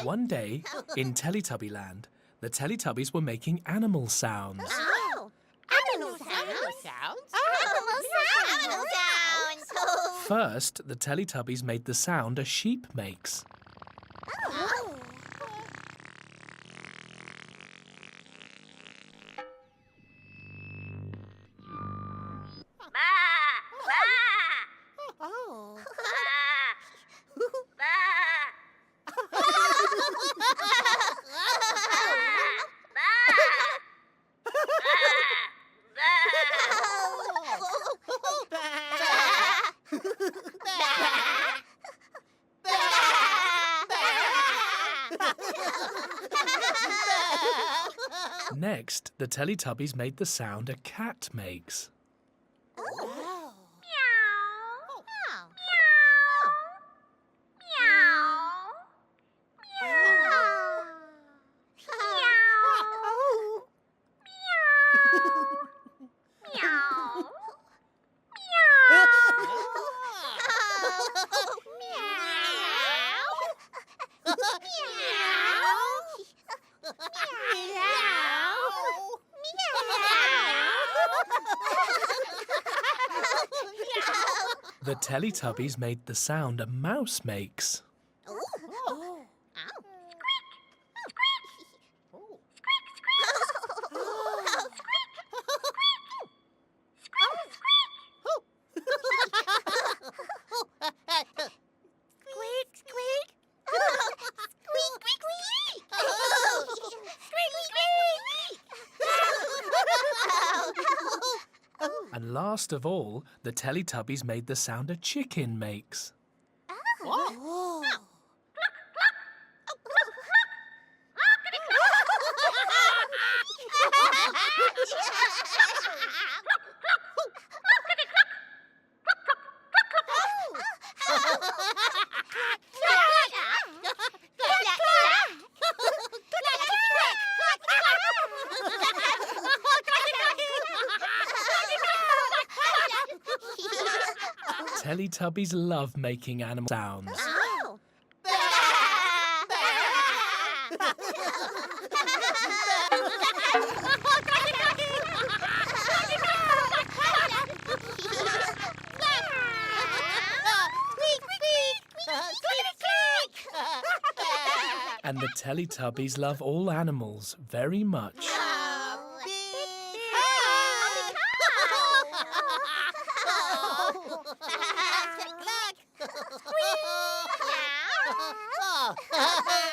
One day, in Teletubby Land, the Teletubbies were making animal sounds. Oh, animal sounds. Animal sounds? Animal sounds. First, the Teletubbies made the sound a sheep makes. Oh. Oh. Next, the Teletubbies made the sound a cat makes. Wow. The Teletubbies made the sound a mouse makes. And last of all, the Teletubbies made the sound a chicken makes. What? Teletubbies love making animal sounds. And the Teletubbies love all animals very much. Look.